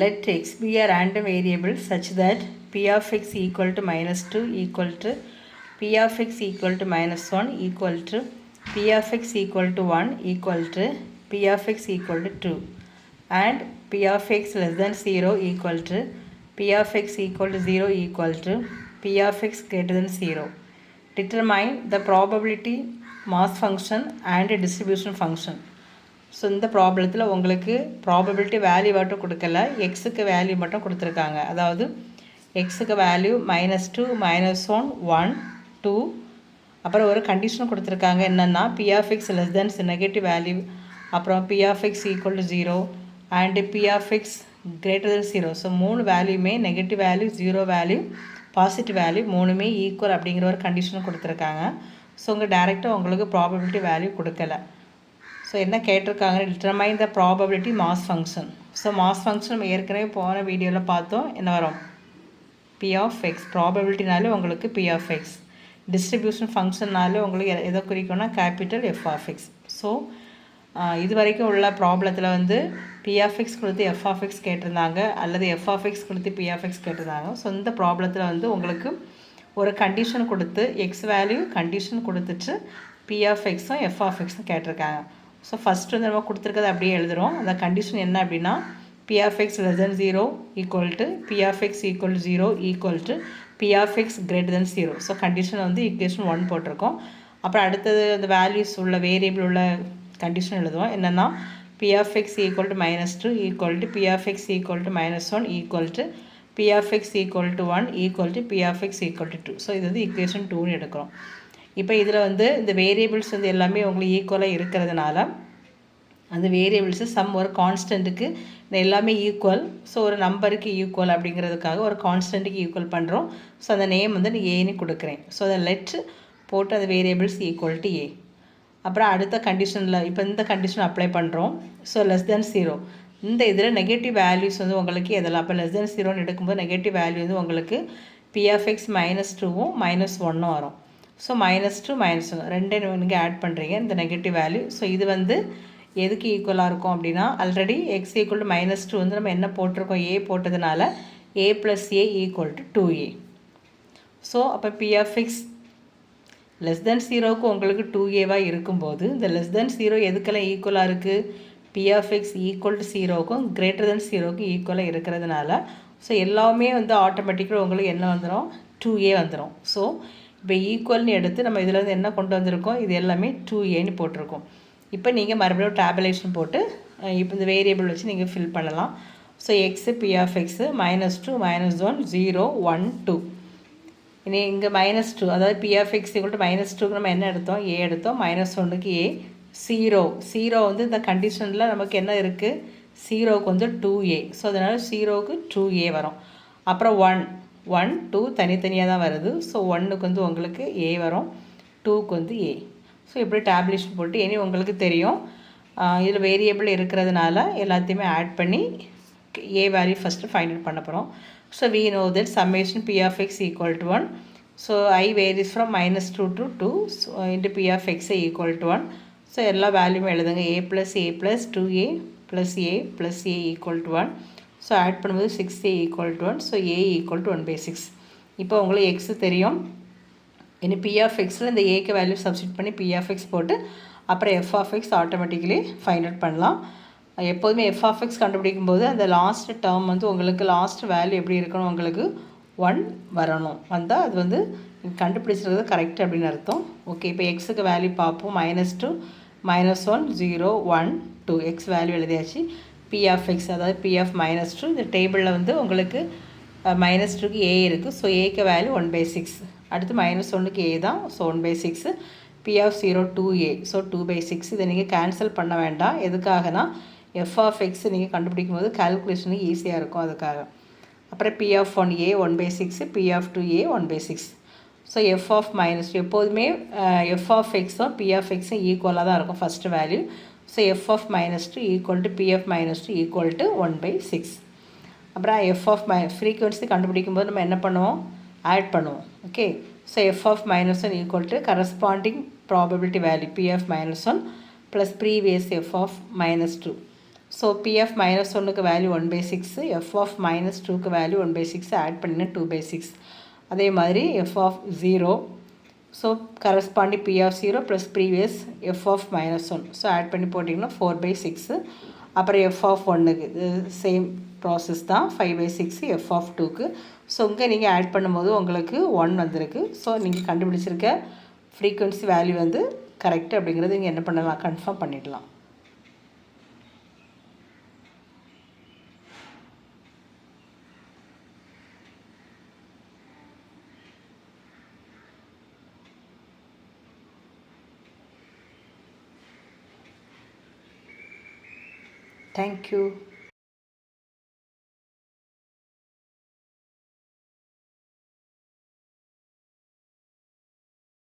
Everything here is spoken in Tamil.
let x be a random variable such that p of x equal to minus 2 equal to p of x equal to minus 1 equal to p of x equal to 1 equal to p of x equal to 2 and p of x less than 0 equal to p of x equal to 0 equal to p of x greater than 0. Determine the probability mass function and distribution function. So இந்த ப்ராப்ளத்தில் உங்களுக்கு ப்ராபபிலிட்டி வேல்யூ மட்டும் கொடுக்கல, எக்ஸுக்கு வேல்யூ மட்டும் கொடுத்துருக்காங்க. அதாவது எக்ஸுக்கு வேல்யூ -2 -1 1 2, அப்புறம் ஒரு கண்டிஷன் கொடுத்துருக்காங்க. என்னென்னா p of x less than negative value, அப்புறம் p of x equal to 0 and p of x greater than 0. So 3 வேல்யூமே negative value, 0 value, positive value மூணுமே ஈக்குவல் அப்படிங்கிற ஒரு கண்டிஷன் கொடுத்துருக்காங்க. ஸோ உங்கள் டேரெக்டாக உங்களுக்கு ப்ராபபிலிட்டி வேல்யூ கொடுக்கல. ஸோ என்ன கேட்டிருக்காங்க, determine the probability mass function. So mass function நம்ம ஏற்கனவே போன வீடியோவில் பார்த்தோம். என்ன வரும், பி ஆஃப் எக்ஸ். ப்ராபபிலிட்டினாலே உங்களுக்கு பி ஆஃப் எக்ஸ், டிஸ்ட்ரிபியூஷன் ஃபங்க்ஷன்னாலே உங்களுக்கு எதை குறிக்கும்னா capital F of X. So இது வரைக்கும் உள்ள ப்ராப்ளத்தில் வந்து பி ஆஃப் எக்ஸ் கொடுத்து எஃப் ஆஃப் எக்ஸ் கேட்டிருந்தாங்க, அல்லது எஃப் ஆஃப் எக்ஸ் கொடுத்து பி ஆஃப் எக்ஸ் கேட்டிருந்தாங்க. ஸோ இந்த ப்ராப்ளத்தில் வந்து உங்களுக்கு ஒரு கண்டிஷன் கொடுத்து எக்ஸ் வேல்யூ கண்டிஷன் கொடுத்துட்டு பி ஆஃப் எக்ஸும் எஃப் ஆஃப் எக்ஸும் கேட்டிருக்காங்க. ஸோ ஃபஸ்ட்டு வந்து நம்ம கொடுத்துருக்கதை அப்படியே எழுதுகிறோம். அந்த கண்டிஷன் என்ன அப்படின்னா P of X less than 0 equal to P of X equal to 0 equal to P of X greater than 0. So condition வந்து ஈக்குவேஷன் 1 போட்டிருக்கோம். அப்புறம் அடுத்தது அந்த வேல்யூஸ் உள்ள வேரியபிள் உள்ள கண்டிஷன் எழுதுவோம். என்னென்னா P of X equal to -2 equal to P of X equal to -1 equal to P of X equal to 1 equal to P of X equal to 2. So இது வந்து ஈக்குவேஷன் 2ன்னு எடுக்கிறோம். இப்போ இதில் வந்து இந்த வேரியபிள்ஸ் வந்து எல்லாமே உங்களுக்கு ஈக்குவலாக இருக்கிறதுனால அந்த வேரியபிள்ஸு சம் ஒரு கான்ஸ்டண்ட்டுக்கு எல்லாமே ஈக்குவல். ஸோ ஒரு நம்பருக்கு ஈக்குவல் அப்படிங்கிறதுக்காக ஒரு கான்ஸ்டண்ட்டுக்கு ஈக்குவல் பண்ணுறோம். ஸோ அந்த நேம் வந்து நான் ஏன்னு கொடுக்குறேன். ஸோ அதை லெட்ரு போட்டு அந்த வேரியபிள்ஸ் ஈக்குவல் டு ஏ. அப்புறம் அடுத்த கண்டிஷனில் இப்போ இந்த கண்டிஷன் அப்ளை பண்ணுறோம். ஸோ லெஸ் தென் 0 இந்த இதில் நெகட்டிவ் வேல்யூஸ் வந்து உங்களுக்கு எதெல்லாம், அப்போ லெஸ் தென் 0ன்னு எடுக்கும்போது நெகட்டிவ் வேல்யூ வந்து உங்களுக்கு பி ஆஃப் எக்ஸ் -2வும் -1ம் வரும். ஸோ -2 -1 ரெண்டே நீங்கள் ஆட் பண்ணுறீங்க இந்த நெகட்டிவ் வேல்யூ. ஸோ இது வந்து எதுக்கு ஈக்குவலாக இருக்கும் அப்படின்னா ஆல்ரெடி எக்ஸ் ஈக்குவல் டு -2 வந்து நம்ம என்ன போட்டிருக்கோம், ஏ போட்டதுனால a + a equal to 2a. So அப்போ P of X less than 0க்கு உங்களுக்கு 2aவாக இருக்கும்போது இந்த லெஸ் தென் 0 எதுக்கெல்லாம் ஈக்குவலாக இருக்குது, P of X equal to 0க்கும் கிரேட்டர் தென் 0க்கு ஈக்குவலாக இருக்கிறதுனால ஸோ எல்லாமே வந்து ஆட்டோமேட்டிக்காக உங்களுக்கு என்ன வந்துடும், 2a வந்துடும். ஸோ இப்போ ஈக்குவல்னு எடுத்து நம்ம இதில் வந்து என்ன கொண்டு வந்திருக்கோம், இது எல்லாமே 2aன்னு போட்டிருக்கோம். இப்போ நீங்கள் மறுபடியும் டேபுலேஷன் போட்டு இப்போ இந்த வேரியபிள் வச்சு நீங்கள் ஃபில் பண்ணலாம். So X P of X -2 -1 0 1 2. இனி இங்கே -2 அதாவது P of X equal to -2க்கு நம்ம என்ன எடுத்தோம், ஏ எடுத்தோம். -1க்கு ஏ. 0 வந்து இந்த கண்டிஷனில் நமக்கு என்ன இருக்குது, 0க்கு வந்து 2a. ஸோ அதனால் 0க்கு 2a வரும். அப்புறம் 1 1 2 தனித்தனியாக தான் வருது. ஸோ 1க்கு வந்து உங்களுக்கு ஏ வரும், 2க்கு வந்து ஏ. ஸோ இப்படி டேப்லேஷன் போட்டு இனி உங்களுக்கு தெரியும் இதில் வேரியபிள் இருக்கிறதுனால எல்லாத்தையுமே ஆட் பண்ணி a value first find out பண்ண போகிறோம். So we know that summation P of X equal to 1. So I varies from -2 to 2 so into P of X equal to 1. So எல்லா வேல்யூமே எழுதுங்க, a + a + 2a + a + a equal to 1. So add பண்ணும்போது 6a equal to 1. So a equal to 1/6. இப்போ உங்களுக்கு எக்ஸு தெரியும். இனி பி ஆஃப் எக்ஸில் இந்த ஏக்கு வேல்யூ சப்ஸ்டிட் பண்ணி பி ஆஃப் எக்ஸ் போட்டு அப்புறம் F of X automatically find out பண்ணலாம். எப்போதுமே எஃப் ஆஃப் எக்ஸ் கண்டுபிடிக்கும் போது அந்த லாஸ்ட் டேர்ம் வந்து உங்களுக்கு லாஸ்ட் வேல்யூ எப்படி இருக்கணும், உங்களுக்கு 1 வரணும். வந்தால் அது வந்து கண்டுபிடிச்சிருக்கிறது கரெக்ட் அப்படின்னு அர்த்தம். ஓகே, இப்போ எக்ஸுக்கு வேல்யூ பார்ப்போம். -2 -1 0 1 2 எக்ஸ் வேல்யூ எழுதியாச்சு. பி ஆஃப் எக்ஸ் அதாவது பி ஆஃப் -2 இந்த டேபிளில் வந்து உங்களுக்கு -2க்கு ஏ இருக்குது. ஸோ ஏக்கு வேல்யூ 1/6. அடுத்து -1க்கு ஏ தான். So 1/6. P of 0 2a. So 2/6. இதை நீங்கள் கேன்சல் பண்ண வேண்டாம். எதுக்காகனா எஃப் ஆஃப் எக்ஸ் நீங்கள் கண்டுபிடிக்கும் போது கால்குலேஷனுக்கு ஈஸியாக இருக்கும், அதுக்காக. அப்புறம் P of 1a 1/6, P of 2a 1/6. So F of -2 எப்போதுமே எஃப் ஆஃப் எக்ஸும் பி ஆஃப் எக்ஸும் ஈக்குவலாக தான் இருக்கும் first value. So F of -2 equal to P of -2 equal to 1/6. அப்புறம் எஃப் ஆஃப் ஃப்ரீக்வன்சி கண்டுபிடிக்கும் போது நம்ம என்ன பண்ணுவோம், ஆட் பண்ணுவோம். Okay, so F of -1 equal to corresponding probability value P of -1 plus previous F of -2. So P of minus ஒன்றுக்கு வேல்யூ 1/6, எஃப் ஆஃப் மைனஸ் டூக்கு வேல்யூ 1/6 ஆட் பண்ணிங்கன்னா 2/6. அதே மாதிரி F of 0, so corresponding P of 0 plus previous F of minus 1, so add பண்ணி போட்டிங்கன்னா 4/6. அப்புறம் எஃப் ஆஃப் 1க்கு இது சேம் ப்ராசஸ் தான் 5/6 எஃப் ஆஃப் 2க்கு. ஸோ இங்கே நீங்கள் ஆட் பண்ணும்போது உங்களுக்கு 1 வந்திருக்கு. ஸோ நீங்கள் கண்டுபிடிச்சிருக்க ஃப்ரீக்வன்சி வேல்யூ வந்து கரெக்ட் அப்படிங்கிறது நீங்கள் என்ன பண்ணலாம், கன்ஃபார்ம் பண்ணிடலாம். Thank you.